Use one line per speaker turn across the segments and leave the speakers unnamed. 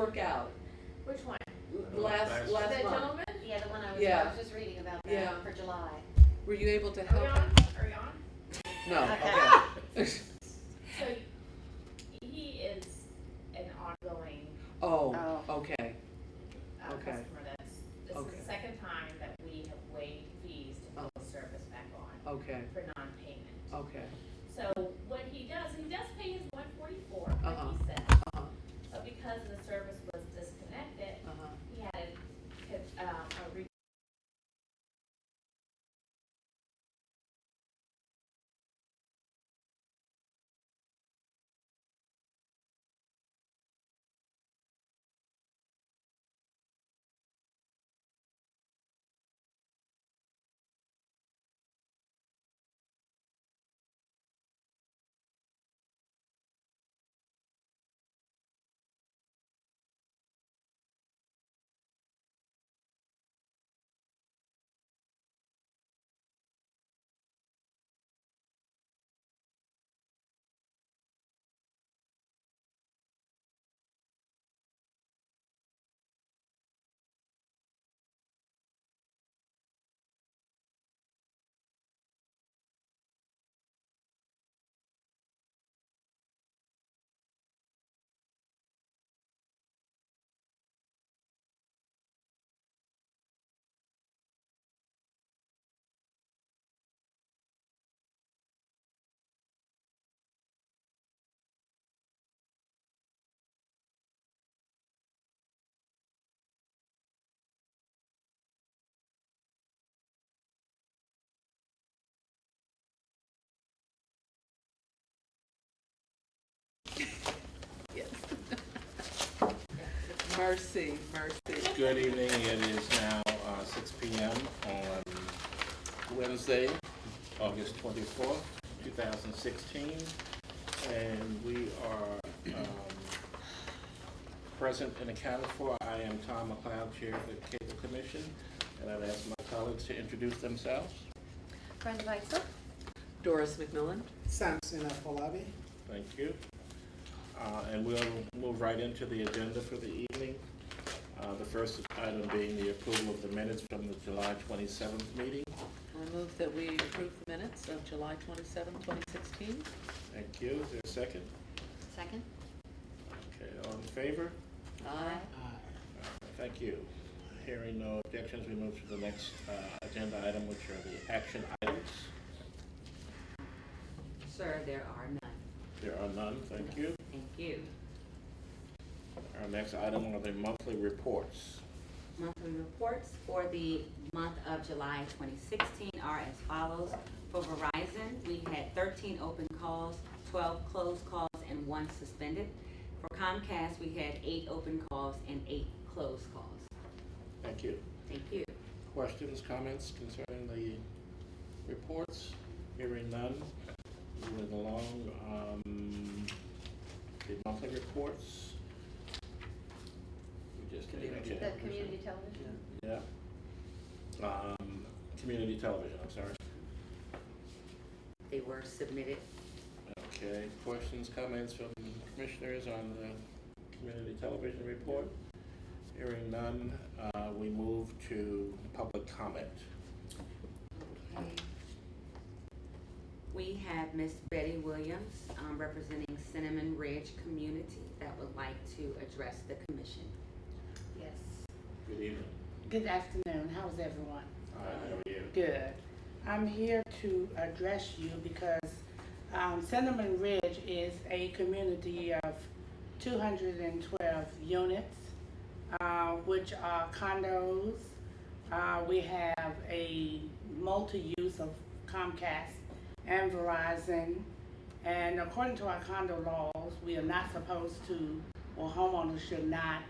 work out?
Which one?
Last
That
month.
gentleman?
Yeah, the one I was just reading about that for July.
Were you able to
Are
help?
we on? Are we on?
No.
Okay.
So, he is an ongoing
Oh, okay. Okay.
customer. This is the second time that we have waived fees to put the service back on
Okay.
for non-payment.
Okay.
So what he does pay his $144, like
Uh-huh.
he said.
Uh-huh.
But because the service was disconnected,
Uh-huh.
he had a
Yes. Mercy.
Good evening. It is now 6 p.m. on Wednesday, August 24th, 2016, and we are present and accounted for. I am Tom McLeod, Chair of the Cable Commission, and I've asked my colleagues to introduce themselves.
Brenda Basil.
Doris McMillan.
Samson Afolabi.
Thank you. And we'll move right into the agenda for the evening. The first item being the approval of the minutes from the July 27th meeting.
I move that we approve the minutes of July 27, 2016.
Thank you. Is there a second?
Second.
Okay, all in favor?
Aye.
Thank you. Hearing no objections, we move to the next agenda item, which are the action items.
Sir, there are none.
There are none. Thank you.
Thank you.
Our next item are the monthly reports.
Monthly reports for the month of July 2016 are as follows. For Verizon, we had 13 open calls, 12 closed calls, and 1 suspended. For Comcast, we had 8 open calls and 8 closed calls.
Thank you.
Thank you.
Questions, comments concerning the reports? Hearing none. Moving along, the monthly reports. We just getting
The community television.
Yeah. Community television, I'm sorry.
They were submitted.
Okay, questions, comments from commissioners on the community television report? Hearing none, we move to public comment.
Okay. We have Miss Betty Williams, representing Cinnamon Ridge Community, that would like to address the commission.
Yes.
Good evening.
Good afternoon. How's everyone?
Hi, how are you?
Good. I'm here to address you because Cinnamon Ridge is a community of 212 units, which are condos. We have a multi-use of Comcast and Verizon, and according to our condo laws, we are not supposed to, or homeowners should not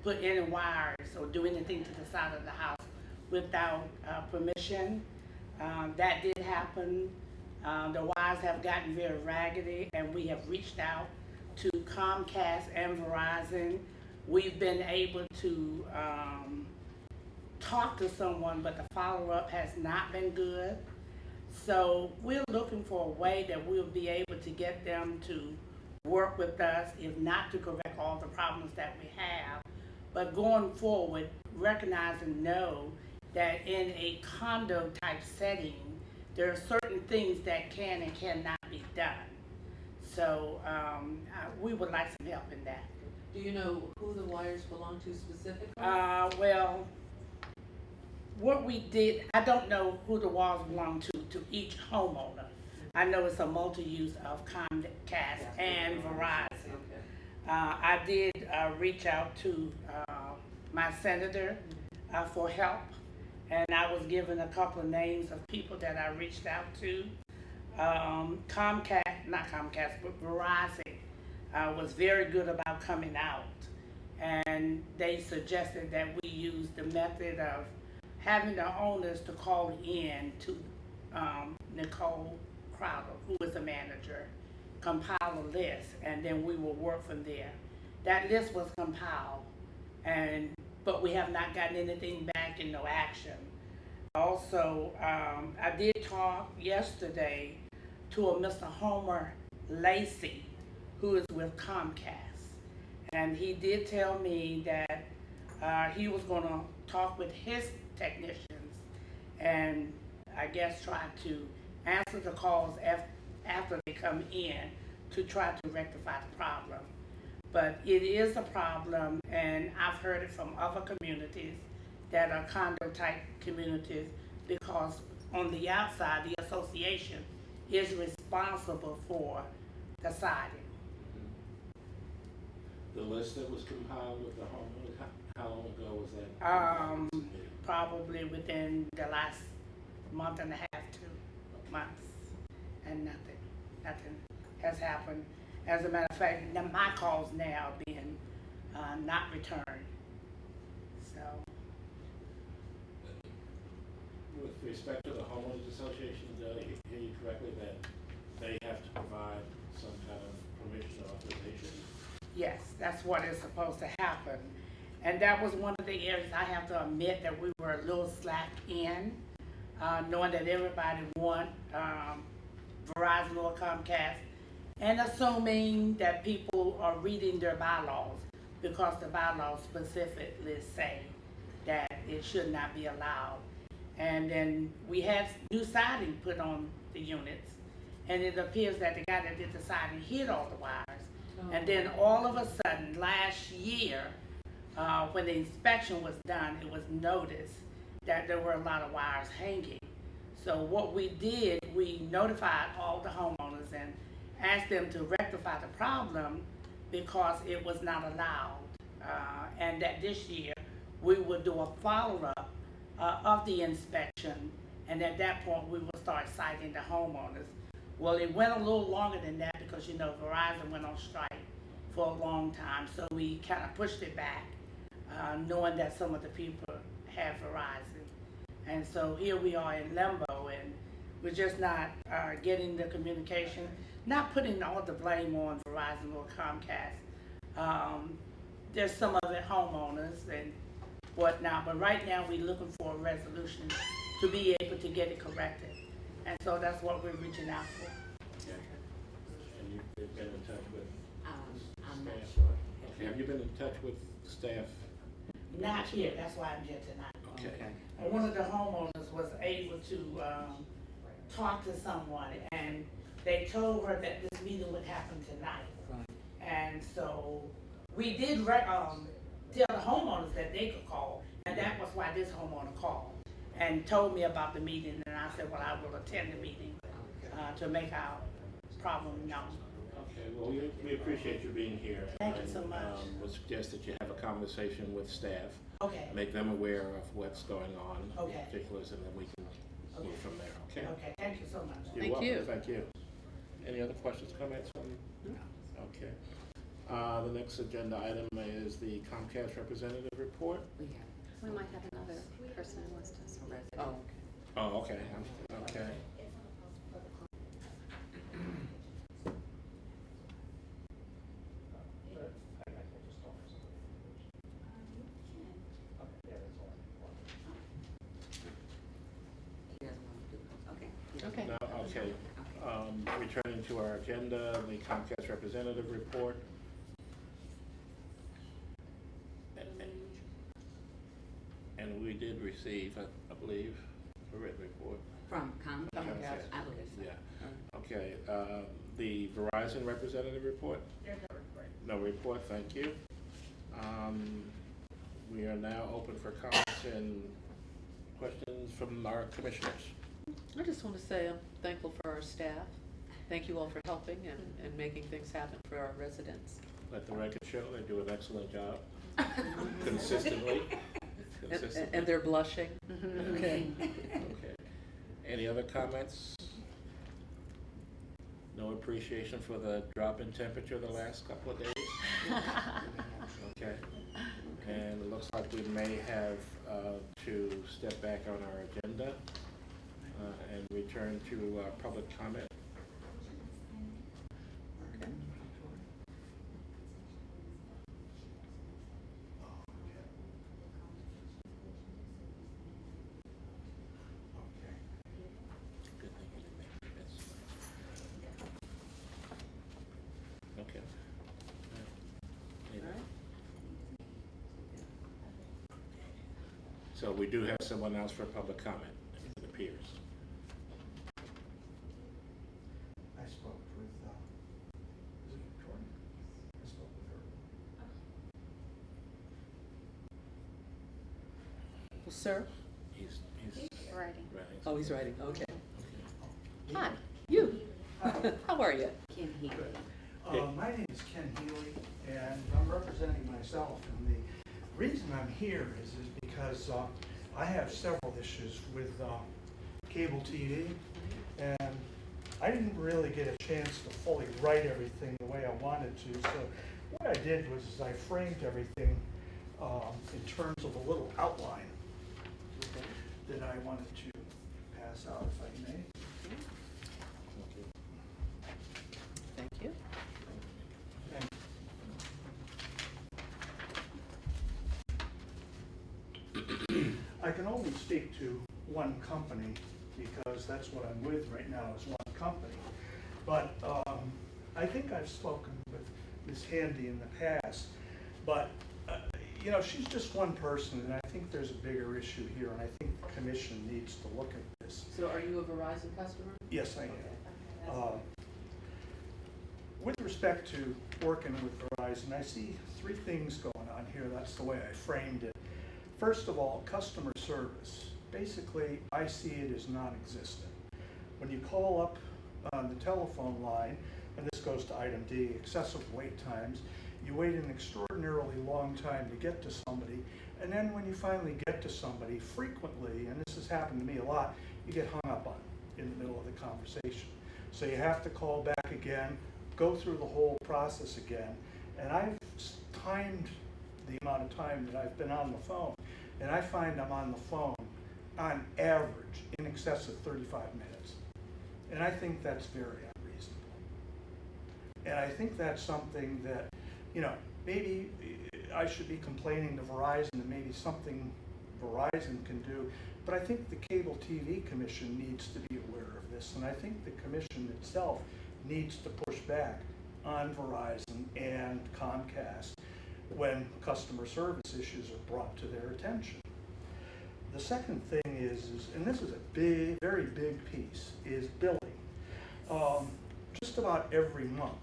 put any wires or do anything to the side of the house without permission. That did happen. The wires have gotten very raggedy, and we have reached out to Comcast and Verizon. We've been able to talk to someone, but the follow-up has not been good. So we're looking for a way that we'll be able to get them to work with us, if not to correct all the problems that we have. But going forward, recognize and know that in a condo type setting, there are certain things that can and cannot be done. So we would like some help in that.
Do you know who the wires belong to specifically?
Well, what we did, I don't know who the walls belong to each homeowner. I know it's a multi-use of Comcast and Verizon.
Okay.
I did reach out to my senator for help, and I was given a couple of names of people that I reached out to. Not Comcast, but Verizon was very good about coming out, and they suggested that we use the method of having the owners to call in to Nicole Crowder, who is the manager, compile a list, and then we will work from there. That list was compiled, but we have not gotten anything back and no action. Also, I did talk yesterday to a Mr. Homer Lacey, who is with Comcast, and he did tell me that he was going to talk with his technicians and I guess try to answer the calls after they come in to try to rectify the problem. But it is a problem, and I've heard it from other communities that are condo type communities, because on the outside, the association is responsible for the siding.
The list that was compiled with the homeowners, how long ago was that?
Probably within the last month and a half, 2 months, and nothing has happened. As a matter of fact, my calls now are being not returned. So,
With respect to the homeowners association, did I hear you correctly that they have to provide some kind of permission or authorization?
yes, that's what is supposed to happen. And that was one of the areas I have to admit that we were a little slack in, knowing that everybody want Verizon or Comcast, and assuming that people are reading their bylaws, because the bylaws specifically say that it should not be allowed. And then we had new siding put on the units, and it appears that the guy that did the siding hid all the wires. And then all of a sudden, last year, when the inspection was done, it was noticed that there were a lot of wires hanging. So what we did, we notified all the homeowners and asked them to rectify the problem because it was not allowed. And that this year, we would do a follow-up of the inspection, and at that point, we would start citing the homeowners. Well, it went a little longer than that because, you know, Verizon went on strike for a long time, so we kind of pushed it back, knowing that some of the people have Verizon. And so here we are in limbo, and we're just not getting the communication, not putting all the blame on Verizon or Comcast. There's some of it homeowners and whatnot, but right now we're looking for a resolution to be able to get it corrected. And so that's what we're reaching out for.
Okay. And you've been in touch with
I'm not
staff?
sure.
Okay. Have you been in touch with staff?
Not here, that's why I'm here tonight.
Okay.
And one of the homeowners was able to talk to someone, and they told her that this meeting would happen tonight.
Right.
And so we did tell the homeowners that they could call, and that was why this homeowner called and told me about the meeting, and I said, well, I will attend the meeting to make our problem known.
Okay, well, we appreciate you being here.
Thank you so much.
We'll suggest that you have a conversation with staff,
Okay,
make them aware of what's going on,
Okay.
particulars, and then we can move from there, okay?
okay, thank you so much.
You're
Thank
welcome.
you.
Thank you. Any other questions, comments from? Okay. The next agenda item is the Comcast representative report.
We might have another person who wants to.
Oh, okay.
Oh, okay, okay.
He doesn't want to do it. Okay.
Okay.
Now, okay, returning to our agenda, the Comcast representative report. And we did receive, I believe, a written report.
From Comcast,
Comcast.
I believe so.
Yeah, okay, the Verizon representative report?
There's no report.
No report, thank you. We are now open for comments and questions from our commissioners.
I just want to say I'm thankful for our staff. Thank you all for helping and making things happen for our residents.
Let the record show they do an excellent job consistently.
And they're blushing. Okay.
Okay. Any other comments? No appreciation for the drop in temperature the last couple of days? Okay. And it looks like we may have to step back on our agenda and return to public comment.
Okay.
Good thing you didn't make me miss. Okay.
All right.
So we do have someone else for public comment, it appears.
I spoke with, is it Victoria? I spoke with her.
Well, sir.
He's
Writing.
writing.
Oh, he's writing. Okay.
Okay.
Hi. You. How are you?
Ken Healy.
My name is Ken Healy, and I'm representing myself. And the reason I'm here is because I have several issues with cable TV, and I didn't really get a chance to fully write everything the way I wanted to. So what I did was I framed everything in terms of a little outline that I wanted to pass out, if I may.
Thank you.
I can only speak to one company because that's what I'm with right now is one company. But I think I've spoken with Ms. Handy in the past, but you know, she's just one person, and I think there's a bigger issue here, and I think the commission needs to look at this.
So are you a Verizon customer?
Yes, I am. With respect to working with Verizon, I see three things going on here. That's the way I framed it. First of all, customer service. Basically, I see it as non-existent. When you call up on the telephone line, and this goes to item D, excessive wait times, you wait an extraordinarily long time to get to somebody, and then when you finally get to somebody, frequently, and this has happened to me a lot, you get hung up on in the middle of the conversation. So you have to call back again, go through the whole process again, and I've timed the amount of time that I've been on the phone, and I find I'm on the phone on average in excess of 35 minutes. And I think that's very unreasonable. And I think that's something that, you know, maybe I should be complaining to Verizon and maybe something Verizon can do, but I think the Cable TV Commission needs to be aware of this, and I think the commission itself needs to push back on Verizon and Comcast when customer service issues are brought to their attention. The second thing is and this is a big, very big piece, is billing. Just about every month,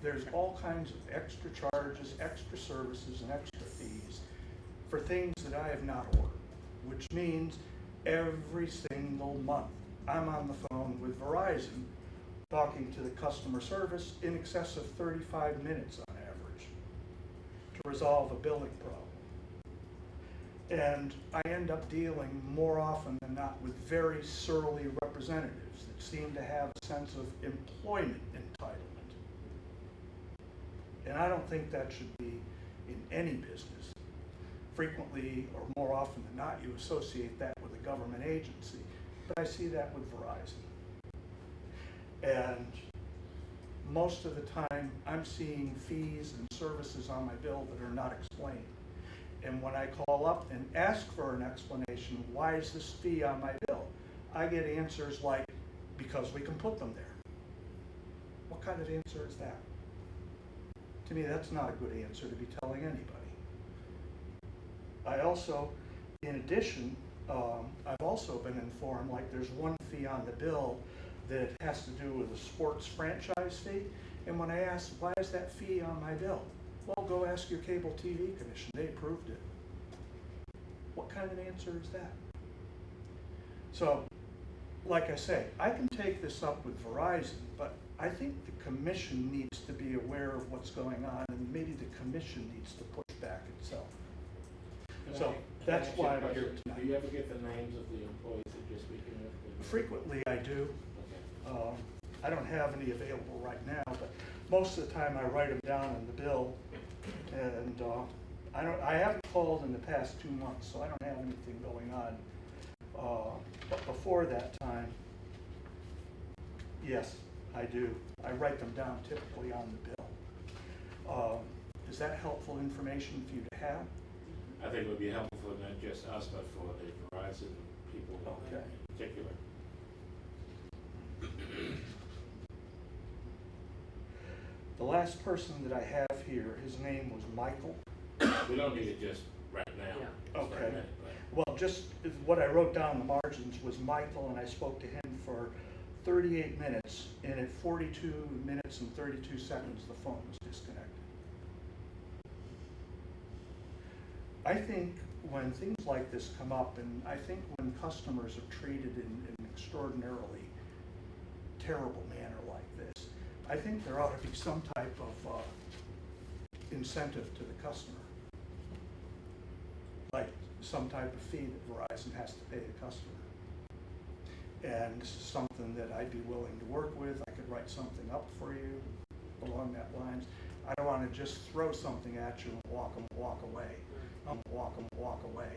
there's all kinds of extra charges, extra services, and extra fees for things that I have not ordered, which means every single month I'm on the phone with Verizon talking to the customer service in excess of 35 minutes on average to resolve a billing problem. And I end up dealing more often than not with very surly representatives that seem to have a sense of employment entitlement. And I don't think that should be in any business. Frequently, or more often than not, you associate that with a government agency, but I see that with Verizon. And most of the time, I'm seeing fees and services on my bill that are not explained. And when I call up and ask for an explanation, why is this fee on my bill? I get answers like, because we can put them there. What kind of answer is that? To me, that's not a good answer to be telling anybody. I also, in addition, I've also been informed, like there's one fee on the bill that has to do with a sports franchise fee. And when I asked, why is that fee on my bill? Well, go ask your cable TV commission, they approved it. What kind of answer is that? So, like I say, I can take this up with Verizon, but I think the commission needs to be aware of what's going on, and maybe the commission needs to push back itself. So that's why I'm here tonight.
Do you ever get the names of the employees that you're speaking with?
Frequently I do.
Okay.
I don't have any available right now, but most of the time I write them down in the bill, and I haven't called in the past 2 months, so I don't have anything going on. But before that time, yes, I do. I write them down typically on the bill. Is that helpful information for you to have?
I think it would be helpful for not just us, but for the Verizon people
Okay.
in particular.
The last person that I have here, his name was Michael.
We don't need it just right now.
Yeah.
just for a
Okay.
minute,
Well, just what I wrote down in the margins was Michael, and I spoke to him for 38 minutes, and at 42 minutes and 32 seconds, the phone was disconnected. I think when things like this come up, and I think when customers are treated in an extraordinarily terrible manner like this, I think there ought to be some type of incentive to the customer. Like some type of fee that Verizon has to pay the customer. And this is something that I'd be willing to work with. I could write something up for you along that lines. I don't want to just throw something at you and walk away. Walk away.